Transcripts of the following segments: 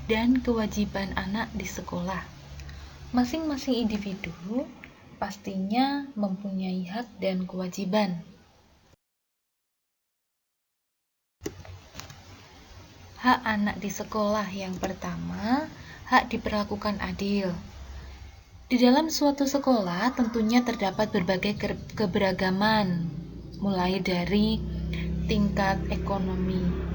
dan kewajiban anak di sekolah. Masing-masing individu pastinya mempunyai hak dan kewajiban. Hak anak di sekolah yang pertama, hak diperlakukan adil. Di dalam suatu sekolah tentunya terdapat berbagai keberagaman, mulai dari tingkat ekonomi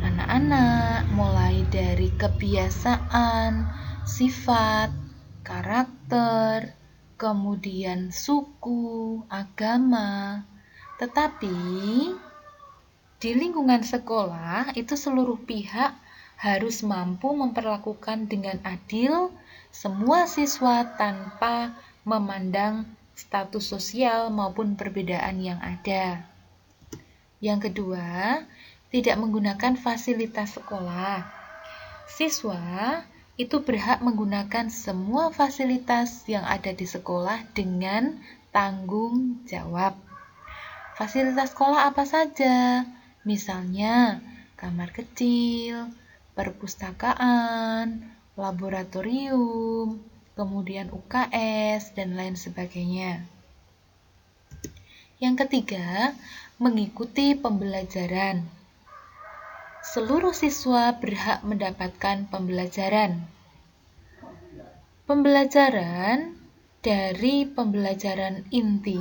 anak-anak, mulai dari kebiasaan, sifat, karakter, kemudian suku, agama. Tetapi di lingkungan sekolah itu seluruh pihak harus mampu memperlakukan dengan adil semua siswa tanpa memandang status sosial maupun perbedaan yang ada. Yang kedua, tidak menggunakan fasilitas sekolah. Siswa itu berhak menggunakan semua fasilitas yang ada di sekolah dengan tanggung jawab. Fasilitas sekolah apa saja? Misalnya, kamar kecil, perpustakaan, laboratorium, kemudian UKS, dan lain sebagainya. Yang ketiga, mengikuti pembelajaran. Seluruh siswa berhak mendapatkan pembelajaran. Pembelajaran dari pembelajaran inti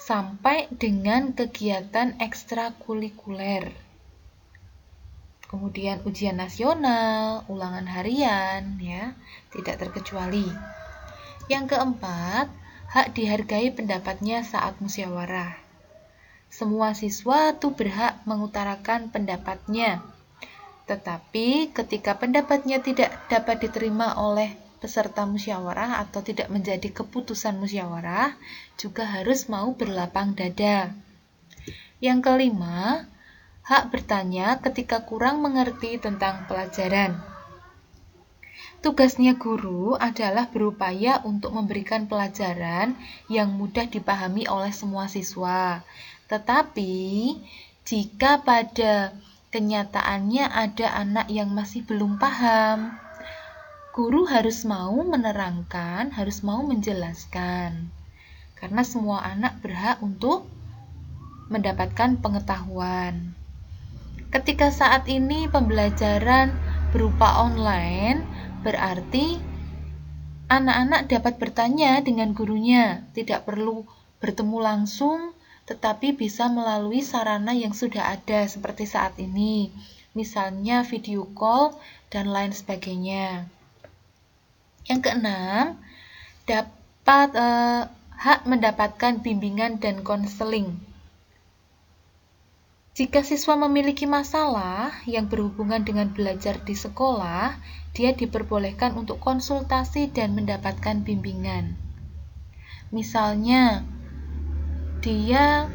sampai dengan kegiatan ekstrakurikuler. Kemudian ujian nasional, ulangan harian, ya, tidak terkecuali. Yang keempat, hak dihargai pendapatnya saat musyawarah. Semua siswa tuh berhak mengutarakan pendapatnya. Tetapi ketika pendapatnya tidak dapat diterima oleh peserta musyawarah atau tidak menjadi keputusan musyawarah, juga harus mau berlapang dada. Yang kelima, hak bertanya ketika kurang mengerti tentang pelajaran. Tugasnya guru adalah berupaya untuk memberikan pelajaran yang mudah dipahami oleh semua siswa. Tetapi, jika pada kenyataannya ada anak yang masih belum paham, guru harus mau menerangkan, harus mau menjelaskan. Karena semua anak berhak untuk mendapatkan pengetahuan. Ketika saat ini pembelajaran berupa online, berarti anak-anak dapat bertanya dengan gurunya, tidak perlu bertemu langsung, tetapi bisa melalui sarana yang sudah ada seperti saat ini, misalnya video call dan lain sebagainya. Yang keenam, dapat hak mendapatkan bimbingan dan konseling. Jika siswa memiliki masalah yang berhubungan dengan belajar di sekolah, dia diperbolehkan untuk konsultasi dan mendapatkan bimbingan. Misalnya, dia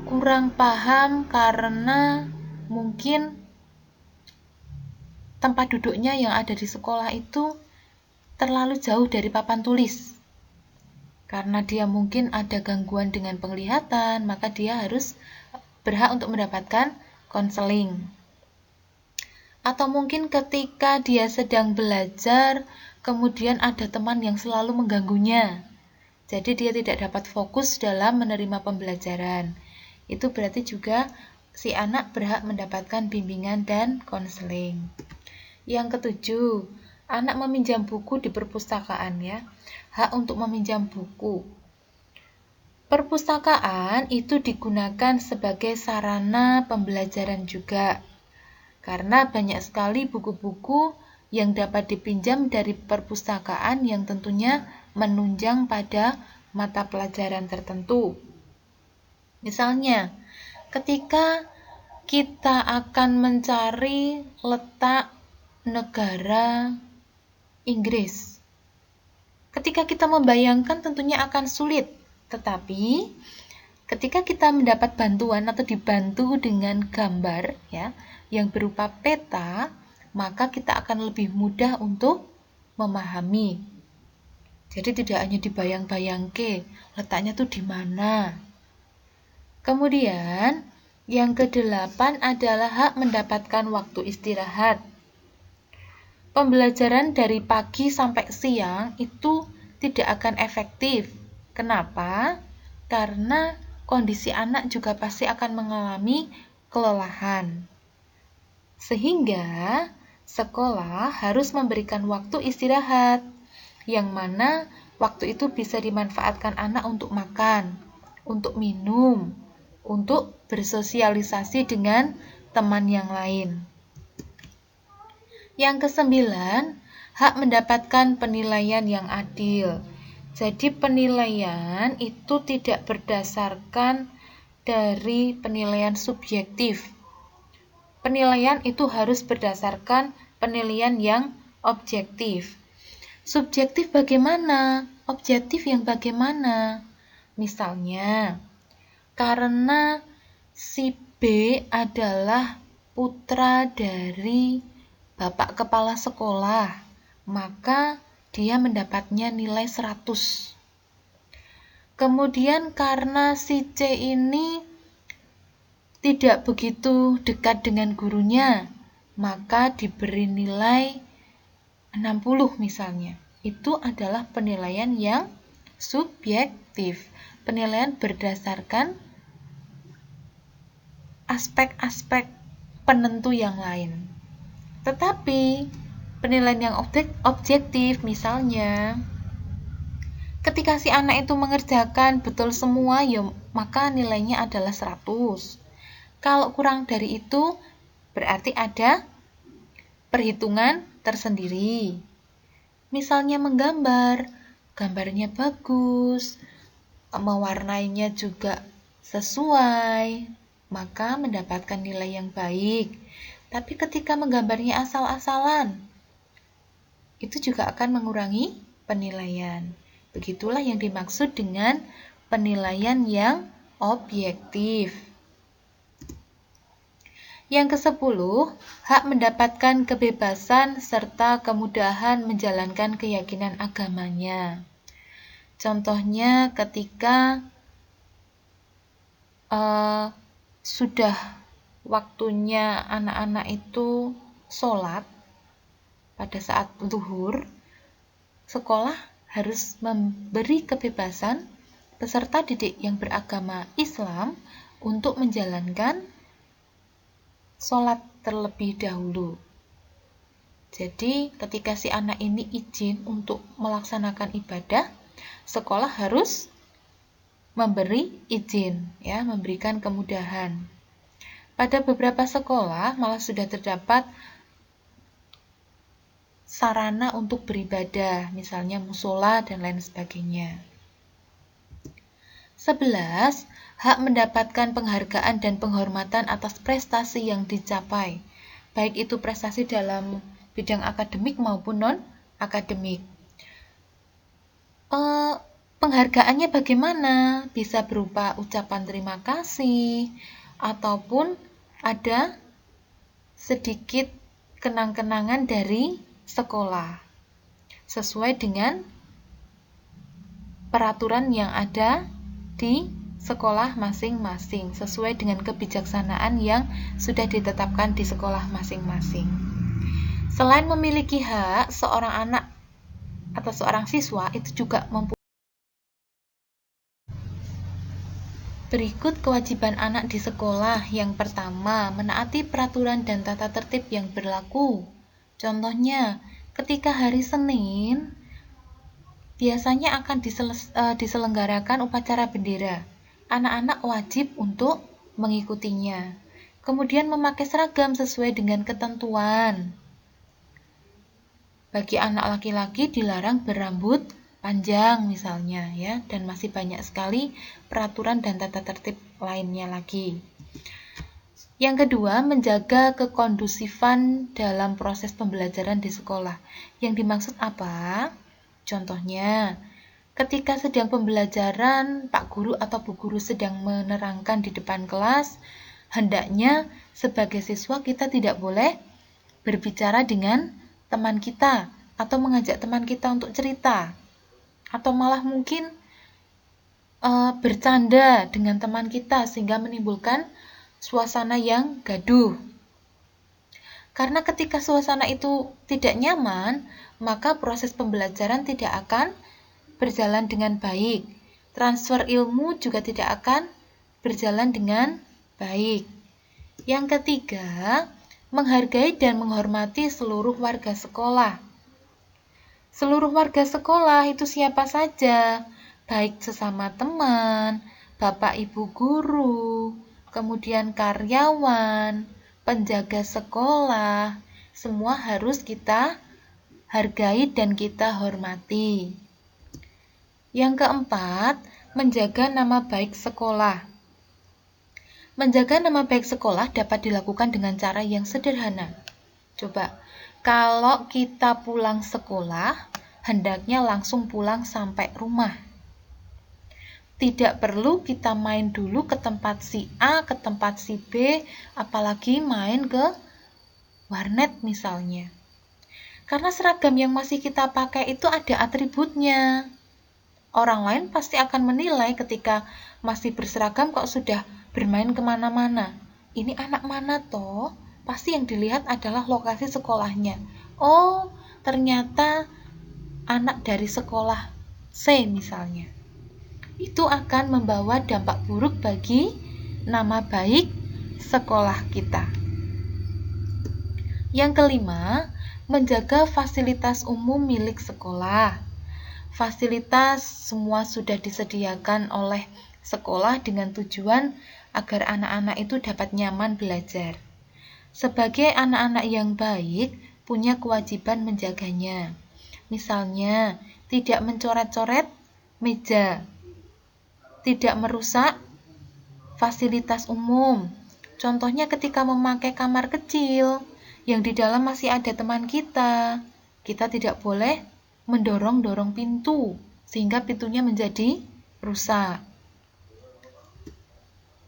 kurang paham karena mungkin tempat duduknya yang ada di sekolah itu terlalu jauh dari papan tulis. Karena dia mungkin ada gangguan dengan penglihatan, maka dia harus berhak untuk mendapatkan konseling. Atau mungkin ketika dia sedang belajar, kemudian ada teman yang selalu mengganggunya. Jadi dia tidak dapat fokus dalam menerima pembelajaran. Itu berarti juga si anak berhak mendapatkan bimbingan dan konseling. Yang ketujuh, anak meminjam buku di perpustakaan, ya. Hak untuk meminjam buku. Perpustakaan itu digunakan sebagai sarana pembelajaran juga, karena banyak sekali buku-buku yang dapat dipinjam dari perpustakaan yang tentunya menunjang pada mata pelajaran tertentu. Misalnya, ketika kita akan mencari letak negara Inggris, ketika kita membayangkan tentunya akan sulit. Tetapi ketika kita mendapat bantuan atau dibantu dengan gambar, ya, yang berupa peta, maka kita akan lebih mudah untuk memahami. Jadi tidak hanya dibayang-bayangke letaknya tuh di mana. Kemudian Yang kedelapan adalah hak mendapatkan waktu istirahat. Pembelajaran dari pagi sampai siang itu tidak akan efektif. Kenapa? Karena kondisi anak juga pasti akan mengalami kelelahan. Sehingga sekolah harus memberikan waktu istirahat, yang mana waktu itu bisa dimanfaatkan anak untuk makan, untuk minum, untuk bersosialisasi dengan teman yang lain. Yang kesembilan, hak mendapatkan penilaian yang adil. Jadi penilaian itu tidak berdasarkan dari penilaian subjektif. Penilaian itu harus berdasarkan penilaian yang objektif. Subjektif bagaimana? Objektif yang bagaimana? Misalnya, karena si B adalah putra dari Bapak Kepala Sekolah, maka dia mendapatnya nilai 100. Kemudian karena si C ini tidak begitu dekat dengan gurunya, maka diberi nilai 60 misalnya. Itu adalah penilaian yang subjektif. Penilaian berdasarkan aspek-aspek penentu yang lain. Tetapi penilaian yang objektif, misalnya ketika si anak itu mengerjakan betul semua, ya maka nilainya adalah 100. Kalau kurang dari itu, berarti ada perhitungan tersendiri. Misalnya menggambar, gambarnya bagus, mewarnainya juga sesuai, maka mendapatkan nilai yang baik. Tapi ketika menggambarnya asal-asalan, itu juga akan mengurangi penilaian. Begitulah yang dimaksud dengan penilaian yang objektif. Yang ke-10, hak mendapatkan kebebasan serta kemudahan menjalankan keyakinan agamanya. Contohnya ketika sudah waktunya anak-anak itu sholat pada saat zuhur, sekolah harus memberi kebebasan peserta didik yang beragama Islam untuk menjalankan sholat terlebih dahulu. Jadi ketika si anak ini izin untuk melaksanakan ibadah, sekolah harus memberi izin, ya, memberikan kemudahan. Pada beberapa sekolah malah sudah terdapat sarana untuk beribadah, misalnya musola dan lain sebagainya. 11. Hak mendapatkan penghargaan dan penghormatan atas prestasi yang dicapai, baik itu prestasi dalam bidang akademik maupun non-akademik. Penghargaannya bagaimana? Bisa berupa ucapan terima kasih, ataupun ada sedikit kenang-kenangan dari sekolah, sesuai dengan peraturan yang ada di sekolah masing-masing, sesuai dengan kebijaksanaan yang sudah ditetapkan di sekolah masing-masing. Selain memiliki hak, seorang anak atau seorang siswa itu juga mempunyai berikut kewajiban anak di sekolah. Yang pertama, menaati peraturan dan tata tertib yang berlaku. Contohnya, ketika hari Senin biasanya akan diselenggarakan upacara bendera. Anak-anak wajib untuk mengikutinya. Kemudian memakai seragam sesuai dengan ketentuan. Bagi anak laki-laki dilarang berambut panjang misalnya, ya, dan masih banyak sekali peraturan dan tata tertib lainnya lagi. Yang kedua, menjaga kekondusifan dalam proses pembelajaran di sekolah. Yang dimaksud apa? Contohnya, ketika sedang pembelajaran, Pak Guru atau Bu Guru sedang menerangkan di depan kelas, hendaknya sebagai siswa kita tidak boleh berbicara dengan teman kita atau mengajak teman kita untuk cerita, atau malah mungkin bercanda dengan teman kita sehingga menimbulkan suasana yang gaduh. Karena ketika suasana itu tidak nyaman, maka proses pembelajaran tidak akan berjalan dengan baik. Transfer ilmu juga tidak akan berjalan dengan baik. Yang ketiga, menghargai dan menghormati seluruh warga sekolah. Seluruh warga sekolah itu siapa saja, baik sesama teman, bapak ibu guru, kemudian karyawan, penjaga sekolah, semua harus kita hargai dan kita hormati. Yang keempat, menjaga nama baik sekolah. Menjaga nama baik sekolah dapat dilakukan dengan cara yang sederhana. Coba, kalau kita pulang sekolah, hendaknya langsung pulang sampai rumah. Tidak perlu kita main dulu ke tempat si A, ke tempat si B, apalagi main ke warnet misalnya. Karena seragam yang masih kita pakai itu ada atributnya. Orang lain pasti akan menilai ketika masih berseragam kok sudah bermain kemana-mana. Ini anak mana toh? Pasti yang dilihat adalah lokasi sekolahnya. Oh, ternyata anak dari sekolah C misalnya. Itu akan membawa dampak buruk bagi nama baik sekolah kita. Yang kelima, menjaga fasilitas umum milik sekolah. Fasilitas semua sudah disediakan oleh sekolah dengan tujuan agar anak-anak itu dapat nyaman belajar. Sebagai anak-anak yang baik, punya kewajiban menjaganya. Misalnya, tidak mencoret-coret meja, tidak merusak fasilitas umum. Contohnya ketika memakai kamar kecil, yang di dalam masih ada teman kita tidak boleh mendorong-dorong pintu, sehingga pintunya menjadi rusak.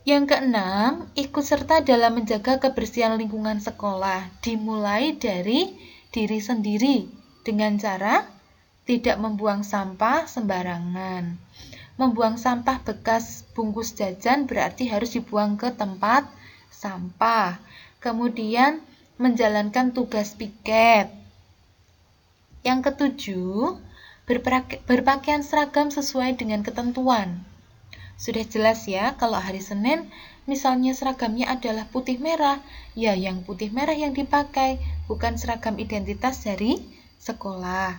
Yang keenam, ikut serta dalam menjaga kebersihan lingkungan sekolah, dimulai dari diri sendiri, dengan cara tidak membuang sampah sembarangan. Membuang sampah bekas bungkus jajan berarti harus dibuang ke tempat sampah. Kemudian menjalankan tugas piket. Yang ketujuh, berpakaian seragam sesuai dengan ketentuan. Sudah jelas ya, kalau hari Senin misalnya seragamnya adalah putih merah, ya yang putih merah yang dipakai, bukan seragam identitas dari sekolah.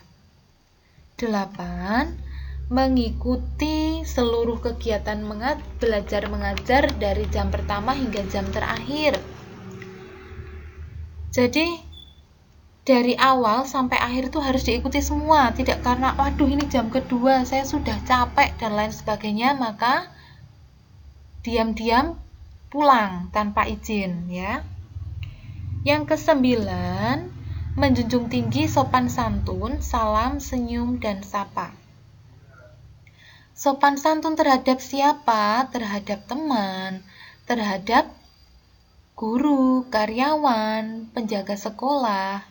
8. Mengikuti seluruh kegiatan belajar mengajar dari jam pertama hingga jam terakhir. Jadi dari awal sampai akhir itu harus diikuti semua, tidak karena waduh ini jam kedua saya sudah capek dan lain sebagainya, maka diam-diam pulang tanpa izin ya. Yang kesembilan, menjunjung tinggi sopan santun, salam, senyum, dan sapa. Sopan santun terhadap siapa? Terhadap teman, terhadap guru, karyawan, penjaga sekolah.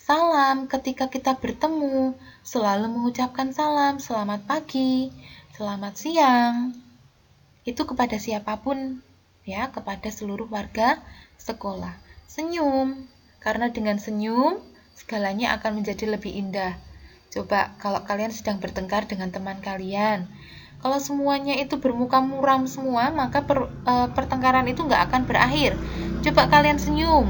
Salam ketika kita bertemu, selalu mengucapkan salam, selamat pagi, selamat siang. Itu kepada siapapun, ya, kepada seluruh warga sekolah. Senyum, karena dengan senyum, segalanya akan menjadi lebih indah. Coba kalau kalian sedang bertengkar dengan teman kalian, kalau semuanya itu bermuka muram semua, maka pertengkaran itu nggak akan berakhir. Coba kalian senyum,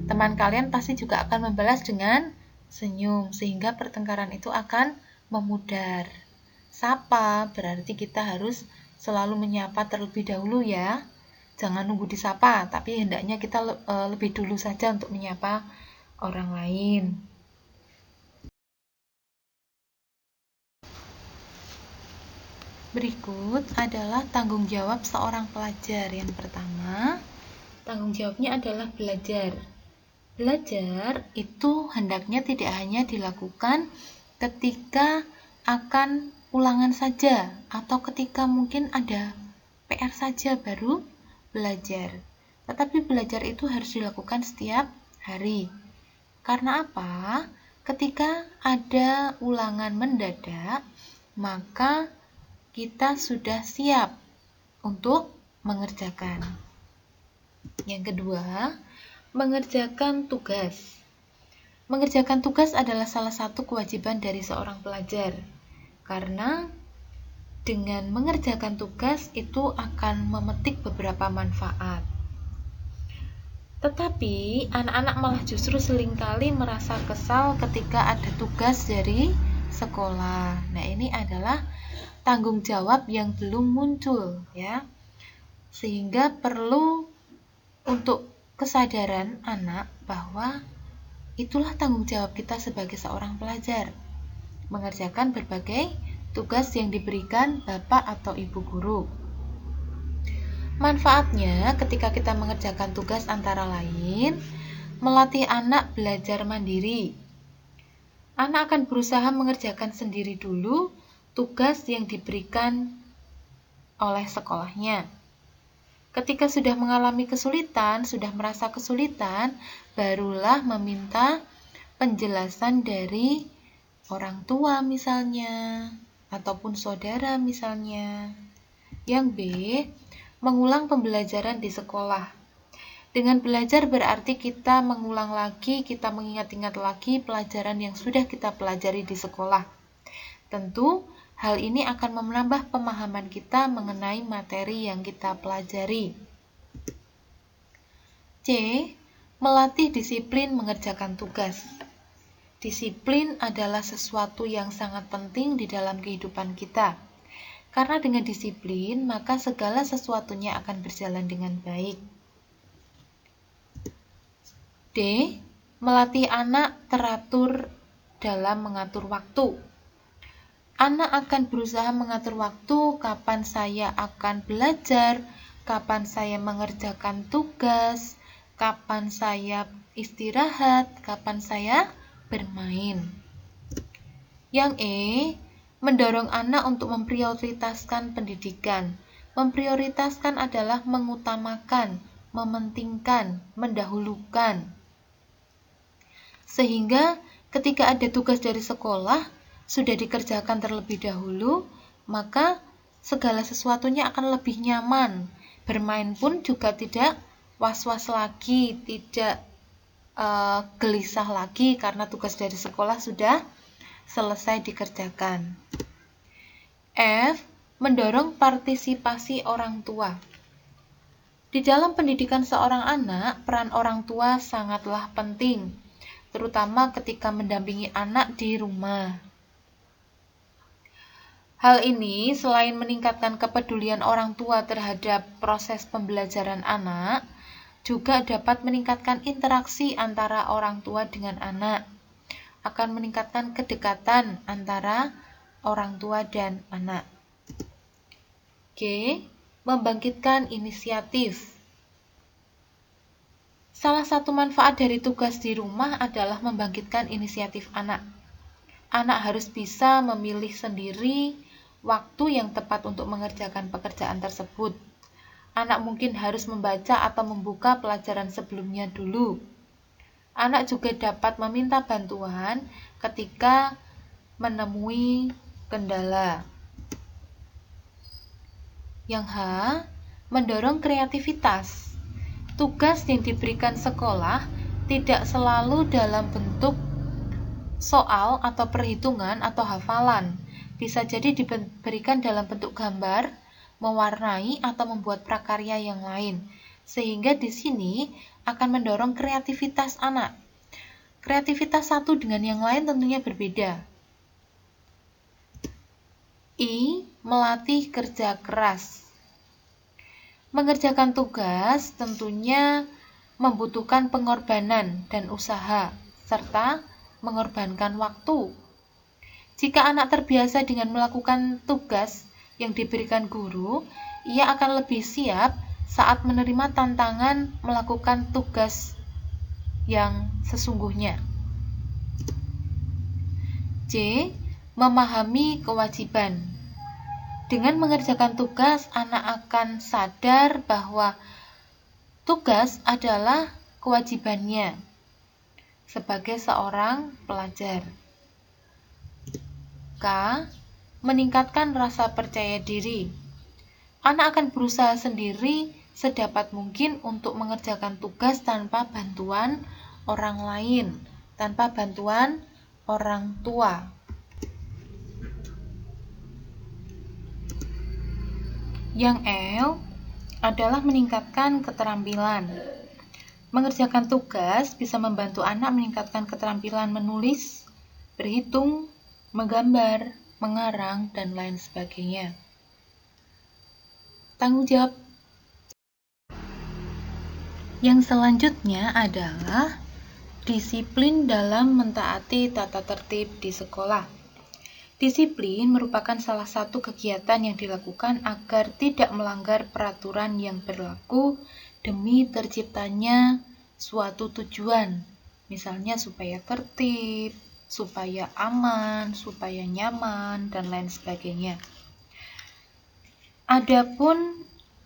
teman kalian pasti juga akan membalas dengan senyum, sehingga pertengkaran itu akan memudar. Sapa berarti kita harus selalu menyapa terlebih dahulu ya. Jangan nunggu disapa, tapi hendaknya kita lebih dulu saja untuk menyapa orang lain. Berikut adalah tanggung jawab seorang pelajar. Yang pertama, tanggung jawabnya adalah belajar. Belajar itu hendaknya tidak hanya dilakukan ketika akan ulangan saja atau ketika mungkin ada PR saja baru belajar. Tetapi belajar itu harus dilakukan setiap hari. Karena apa? Ketika ada ulangan mendadak, maka kita sudah siap untuk mengerjakan. Yang kedua, mengerjakan tugas. Mengerjakan tugas adalah salah satu kewajiban dari seorang pelajar, karena dengan mengerjakan tugas itu akan memetik beberapa manfaat. Tetapi anak-anak malah justru seringkali merasa kesal ketika ada tugas dari sekolah. Nah, ini adalah tanggung jawab yang belum muncul, ya. Sehingga perlu untuk kesadaran anak bahwa itulah tanggung jawab kita sebagai seorang pelajar, mengerjakan berbagai tugas yang diberikan bapak atau ibu guru. Manfaatnya ketika kita mengerjakan tugas antara lain, melatih anak belajar mandiri. Anak akan berusaha mengerjakan sendiri dulu tugas yang diberikan oleh sekolahnya. Ketika sudah mengalami kesulitan, sudah merasa kesulitan, barulah meminta penjelasan dari orang tua misalnya, ataupun saudara misalnya. Yang B, mengulang pembelajaran di sekolah. Dengan belajar berarti kita mengulang lagi, kita mengingat-ingat lagi pelajaran yang sudah kita pelajari di sekolah. Tentu, hal ini akan menambah pemahaman kita mengenai materi yang kita pelajari. C, melatih disiplin mengerjakan tugas. Disiplin adalah sesuatu yang sangat penting di dalam kehidupan kita. Karena dengan disiplin, maka segala sesuatunya akan berjalan dengan baik. D, melatih anak teratur dalam mengatur waktu. Anak akan berusaha mengatur waktu, kapan saya akan belajar, kapan saya mengerjakan tugas, kapan saya istirahat, kapan saya bermain. Yang E, mendorong anak untuk memprioritaskan pendidikan. Memprioritaskan adalah mengutamakan, mementingkan, mendahulukan. Sehingga ketika ada tugas dari sekolah, sudah dikerjakan terlebih dahulu, maka segala sesuatunya akan lebih nyaman. Bermain pun juga tidak was-was lagi, tidak gelisah lagi karena tugas dari sekolah sudah selesai dikerjakan. F, mendorong partisipasi orang tua. Di dalam pendidikan seorang anak, peran orang tua sangatlah penting, terutama ketika mendampingi anak di rumah. Hal ini selain meningkatkan kepedulian orang tua terhadap proses pembelajaran anak, juga dapat meningkatkan interaksi antara orang tua dengan anak. Akan meningkatkan kedekatan antara orang tua dan anak. G, membangkitkan inisiatif. Salah satu manfaat dari tugas di rumah adalah membangkitkan inisiatif anak. Anak harus bisa memilih sendiri waktu yang tepat untuk mengerjakan pekerjaan tersebut. Anak mungkin harus membaca atau membuka pelajaran sebelumnya dulu. Anak juga dapat meminta bantuan ketika menemui kendala. Yang H, mendorong kreativitas. Tugas yang diberikan sekolah tidak selalu dalam bentuk soal atau perhitungan atau hafalan. Bisa jadi diberikan dalam bentuk gambar, mewarnai atau membuat prakarya yang lain. Sehingga di sini akan mendorong kreativitas anak. Kreativitas satu dengan yang lain tentunya berbeda. I, melatih kerja keras. Mengerjakan tugas tentunya membutuhkan pengorbanan dan usaha, serta mengorbankan waktu. Jika anak terbiasa dengan melakukan tugas yang diberikan guru, ia akan lebih siap saat menerima tantangan melakukan tugas yang sesungguhnya. C, memahami kewajiban. Dengan mengerjakan tugas, anak akan sadar bahwa tugas adalah kewajibannya sebagai seorang pelajar. K, meningkatkan rasa percaya diri. Anak akan berusaha sendiri sedapat mungkin untuk mengerjakan tugas tanpa bantuan orang lain, tanpa bantuan orang tua. Yang L adalah meningkatkan keterampilan. Mengerjakan tugas bisa membantu anak meningkatkan keterampilan menulis, berhitung, menggambar, mengarang, dan lain sebagainya. Tanggung jawab yang selanjutnya adalah disiplin dalam mentaati tata tertib di sekolah. Disiplin merupakan salah satu kegiatan yang dilakukan agar tidak melanggar peraturan yang berlaku demi terciptanya suatu tujuan, misalnya supaya tertib, supaya aman, supaya nyaman, dan lain sebagainya. Adapun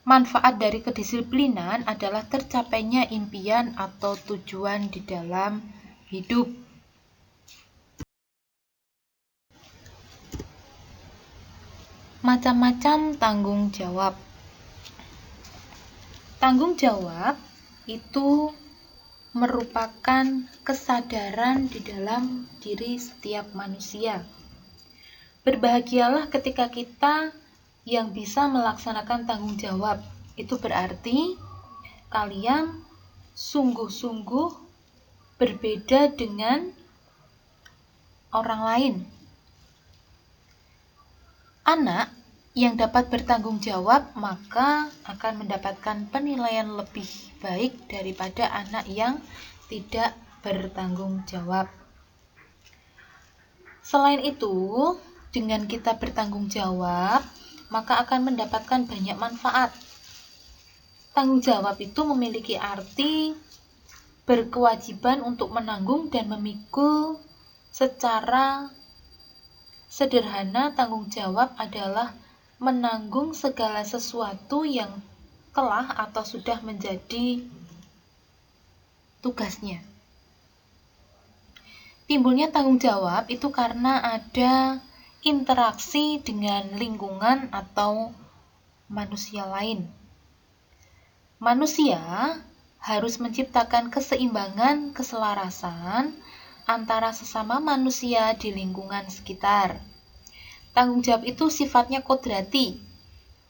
manfaat dari kedisiplinan adalah tercapainya impian atau tujuan di dalam hidup. Macam-macam tanggung jawab. Tanggung jawab itu merupakan kesadaran di dalam diri setiap manusia. Berbahagialah ketika kita yang bisa melaksanakan tanggung jawab. Itu berarti kalian sungguh-sungguh berbeda dengan orang lain. Anak yang dapat bertanggung jawab maka akan mendapatkan penilaian lebih baik daripada anak yang tidak bertanggung jawab. Selain itu, dengan kita bertanggung jawab, maka akan mendapatkan banyak manfaat. Tanggung jawab itu memiliki arti berkewajiban untuk menanggung dan memikul. Secara sederhana, tanggung jawab adalah menanggung segala sesuatu yang telah atau sudah menjadi tugasnya. Timbulnya tanggung jawab itu karena ada interaksi dengan lingkungan atau manusia lain. Manusia harus menciptakan keseimbangan, keselarasan antara sesama manusia di lingkungan sekitar. Tanggung jawab itu sifatnya kodrati.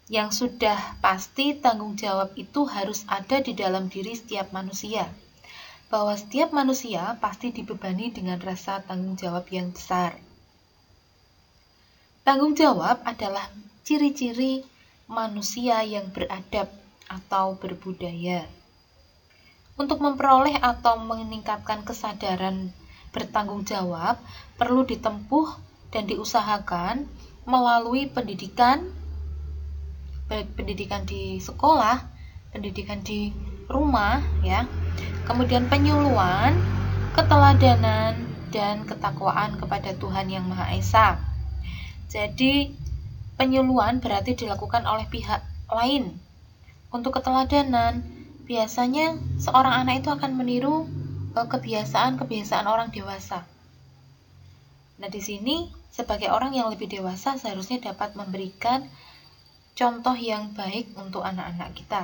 Yang sudah pasti tanggung jawab itu harus ada di dalam diri setiap manusia. Bahwa setiap manusia pasti dibebani dengan rasa tanggung jawab yang besar. Tanggung jawab adalah ciri-ciri manusia yang beradab atau berbudaya. Untuk memperoleh atau meningkatkan kesadaran bertanggung jawab, perlu ditempuh dan diusahakan melalui pendidikan, baik pendidikan di sekolah, pendidikan di rumah, ya. Kemudian penyuluhan, keteladanan, dan ketakwaan kepada Tuhan Yang Maha Esa. Jadi, penyuluhan berarti dilakukan oleh pihak lain. Untuk keteladanan, biasanya seorang anak itu akan meniru kebiasaan-kebiasaan orang dewasa. Nah, di sini sebagai orang yang lebih dewasa seharusnya dapat memberikan contoh yang baik untuk anak-anak kita.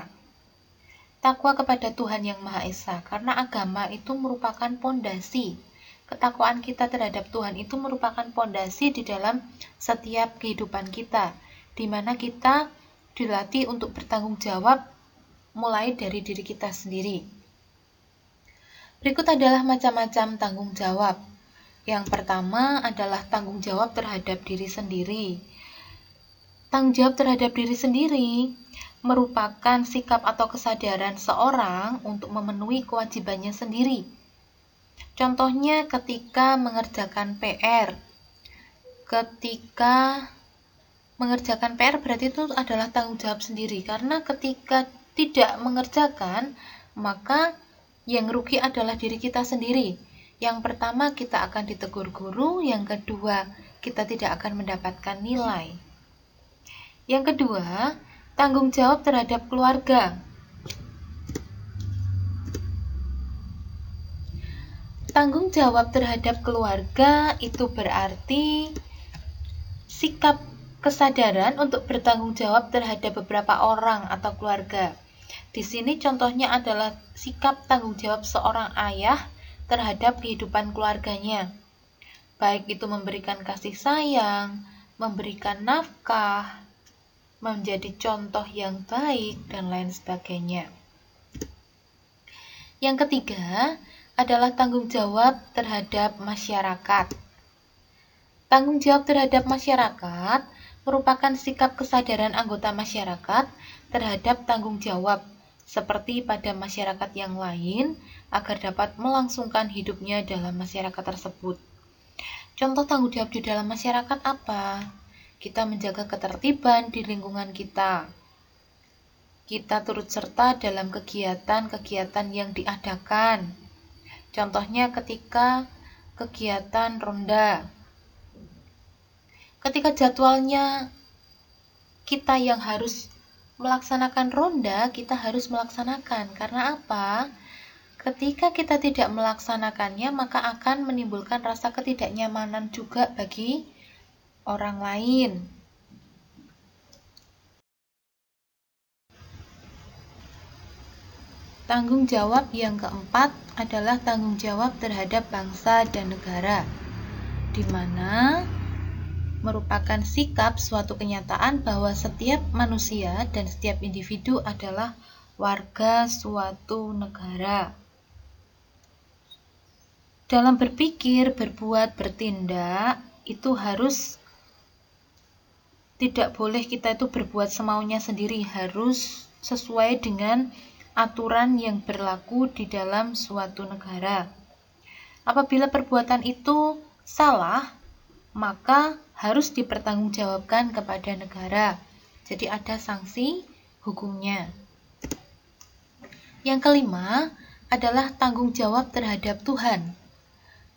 Takwa kepada Tuhan Yang Maha Esa, karena agama itu merupakan pondasi. Ketakwaan kita terhadap Tuhan itu merupakan pondasi di dalam setiap kehidupan kita, di mana kita dilatih untuk bertanggung jawab mulai dari diri kita sendiri. Berikut adalah macam-macam tanggung jawab. Yang pertama adalah tanggung jawab terhadap diri sendiri. Tanggung jawab terhadap diri sendiri merupakan sikap atau kesadaran seorang untuk memenuhi kewajibannya sendiri. Contohnya ketika mengerjakan PR. Ketika mengerjakan PR berarti itu adalah tanggung jawab sendiri, karena ketika tidak mengerjakan, maka yang rugi adalah diri kita sendiri. Yang pertama, kita akan ditegur guru. Yang kedua, kita tidak akan mendapatkan nilai. Yang kedua, tanggung jawab terhadap keluarga. Tanggung jawab terhadap keluarga itu berarti sikap kesadaran untuk bertanggung jawab terhadap beberapa orang atau keluarga. Di sini contohnya adalah sikap tanggung jawab seorang ayah terhadap kehidupan keluarganya. Baik itu memberikan kasih sayang, memberikan nafkah, menjadi contoh yang baik, dan lain sebagainya. Yang ketiga adalah tanggung jawab terhadap masyarakat. Tanggung jawab terhadap masyarakat merupakan sikap kesadaran anggota masyarakat terhadap tanggung jawab seperti pada masyarakat yang lain agar dapat melangsungkan hidupnya dalam masyarakat tersebut. Contoh tanggung jawab di dalam masyarakat apa? Kita menjaga ketertiban di lingkungan kita. Kita turut serta dalam kegiatan-kegiatan yang diadakan. Contohnya ketika kegiatan ronda. Ketika jadwalnya kita yang harus melaksanakan ronda, kita harus melaksanakan. Karena apa? Ketika kita tidak melaksanakannya, maka akan menimbulkan rasa ketidaknyamanan juga bagi orang lain. Tanggung jawab yang keempat adalah tanggung jawab terhadap bangsa dan negara, di mana merupakan sikap suatu kenyataan bahwa setiap manusia dan setiap individu adalah warga suatu negara. Dalam berpikir, berbuat, bertindak, itu harus tidak boleh kita itu berbuat semaunya sendiri, harus sesuai dengan aturan yang berlaku di dalam suatu negara. Apabila perbuatan itu salah, maka harus dipertanggungjawabkan kepada negara. Jadi ada sanksi hukumnya. Yang kelima adalah tanggung jawab terhadap Tuhan.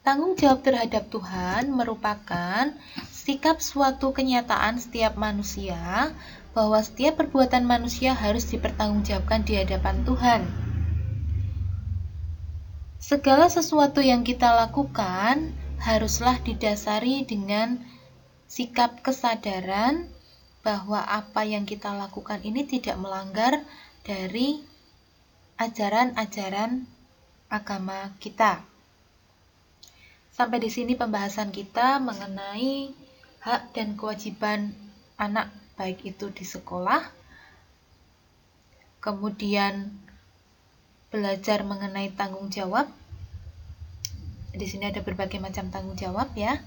Tanggung jawab terhadap Tuhan merupakan sikap suatu kenyataan setiap manusia bahwa setiap perbuatan manusia harus dipertanggungjawabkan di hadapan Tuhan. Segala sesuatu yang kita lakukan haruslah didasari dengan sikap kesadaran bahwa apa yang kita lakukan ini tidak melanggar dari ajaran-ajaran agama kita. Sampai di sini pembahasan kita mengenai hak dan kewajiban anak, baik itu di sekolah, kemudian belajar mengenai tanggung jawab. Di sini ada berbagai macam tanggung jawab ya.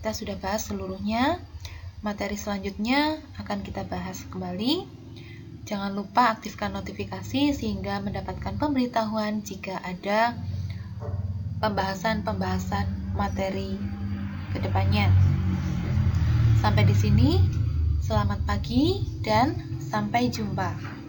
Kita sudah bahas seluruhnya. Materi selanjutnya akan kita bahas kembali. Jangan lupa aktifkan notifikasi sehingga mendapatkan pemberitahuan jika ada pembahasan-pembahasan materi ke depannya. Sampai di sini, selamat pagi dan sampai jumpa.